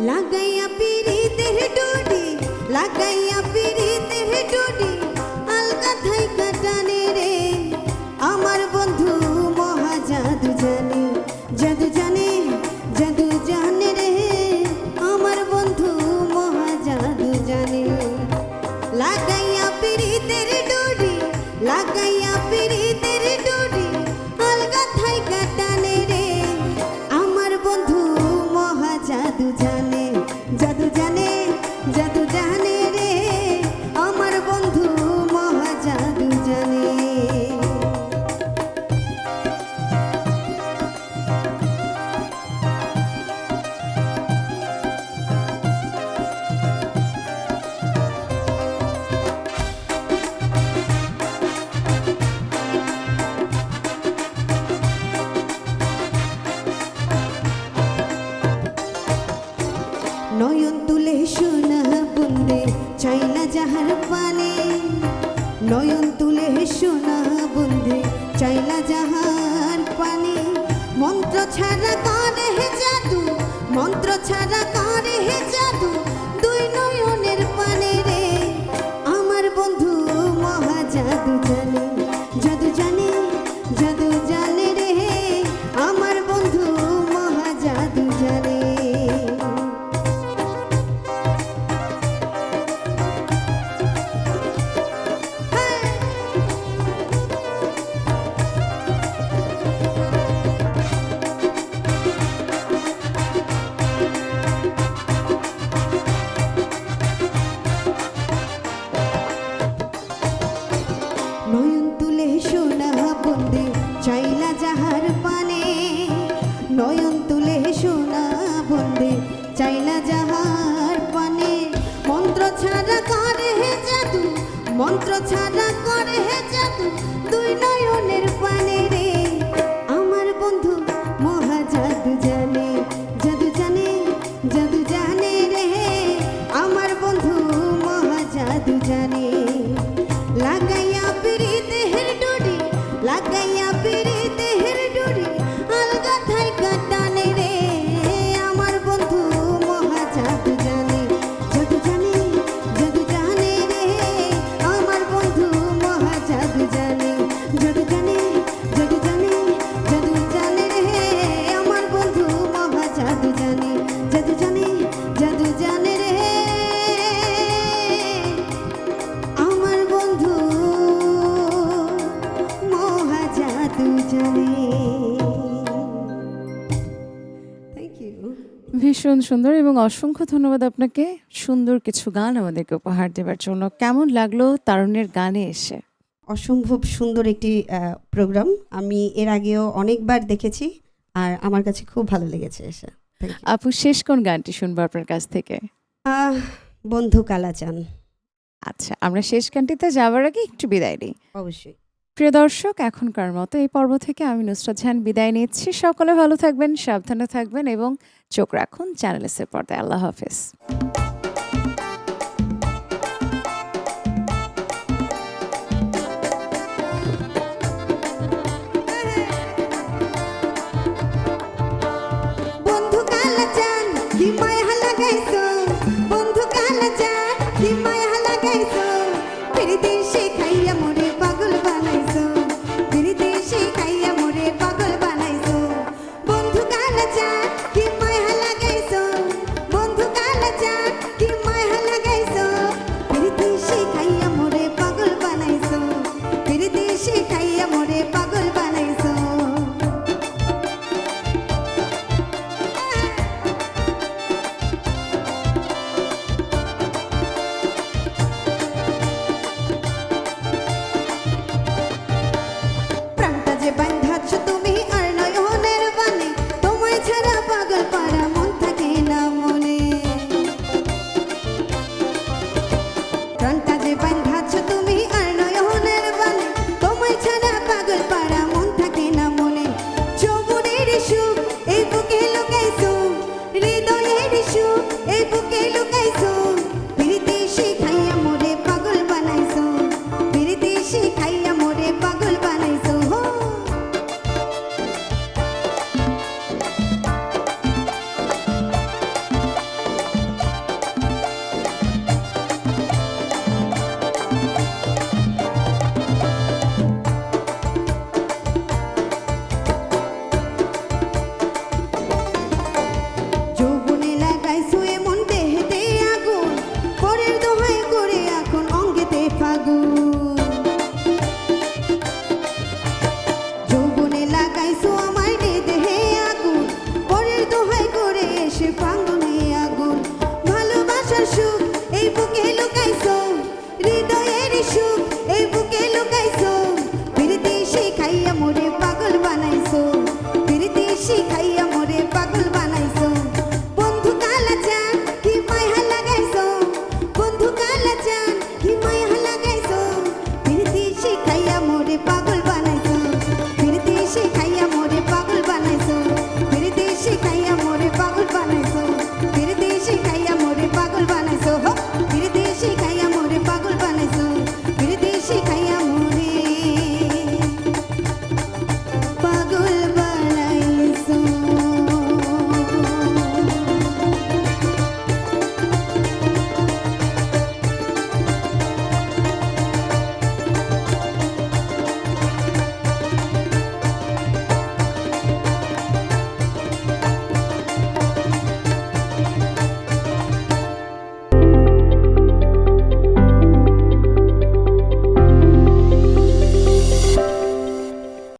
লাগাইয়া পিরিতের ডুডি, লাগাইয়া পিরিতের ডুডি, আলগা থাইকা টানে রে আমার বন্ধু মহা জাদু জানে, জাদু জানে, জাদু জানে রে আমার বন্ধু মহা জাদু জানে। লাগাইয়া পিরিতের ডুডি, লাগাইয়া পিরিতের ডুডি, আলগা থাইকা টানে রে আমার বন্ধু মহা জাদু জানে, জাদু জানে, জাদু জানে রে আমার বন্ধু মহা জাদু জানে। নয়ন তুলে সোনা বন্দে চাইনা যাহার পানে, নয়ন তুলে সোনা বন্দে চাইনা যাহার পানে, মন্ত্র ছাড়া করে হে জাদু, মন্ত্র ছাড়া করে হে জাদু, দুই নয়নের পানে রে আমার বন্ধু মহা জাদু জানে, জাদু জানে, জাদু জানে রে আমার বন্ধু মহা জাদু জানে। নয়ন তুলে সোনা বন্দে চাইলা যাহার পানে, নয়ন তুলে সোনা বন্দে চাইলা যাহার পানে, মন্ত্র ছাড়া করে হে জাদু, মন্ত্র ছাড়া করে হে জাদু, দুই নয়নের পানে রে আমার বন্ধু মহা জাদু জানে, জাদু জানে, জাদু জানে রে আমার বন্ধু মহা জাদু জানে। লাগাইয়া পিরিতের ডুডি, লাগাইয়া পিরিতের ডুডি, আলগা থাইকা টানে রে আমার বন্ধু মহা জাদু জানে, জাদু জানে, জাদু জানে রে আমার বন্ধু মহা জাদু জানে, জাদু জানে, জাদু জানে, জাদু জানে রে আমার বন্ধু মহা জাদু জানে, জাদু জানে, জাদু জানে রে আমার বন্ধু মহা জাদু জানে। Thank you. ভীষণ সুন্দর এবং অসংখ্য ধন্যবাদ আপনাকে সুন্দর কিছু গান আমাদেরকে উপহার দেওয়ার জন্য। কেমন লাগলো তারুণ্যের গানে এসে? অসম্ভব সুন্দর একটি প্রোগ্রাম, আমি এর আগেও অনেকবার দেখেছি আর আমার কাছে খুব ভালো লেগেছে এসে। Thank you. আপু, শেষ কোন গানটি শুনবো আপনার কাছ থেকে? বন্ধু কালাচান। আচ্ছা, আমরা শেষ গানটিতে যাওয়ার আগে একটু বিদায় নিই। অবশ্যই। প্রিয় দর্শক, এখনকার মতো এই পর্ব থেকে আমি নুসরাত জাহান বিদায় নিচ্ছি। সকলে ভালো থাকবেন, সাবধানে থাকবেন এবং চোখ রাখুন চ্যানেল এস এর পর্দায়। আল্লাহ হাফেজ।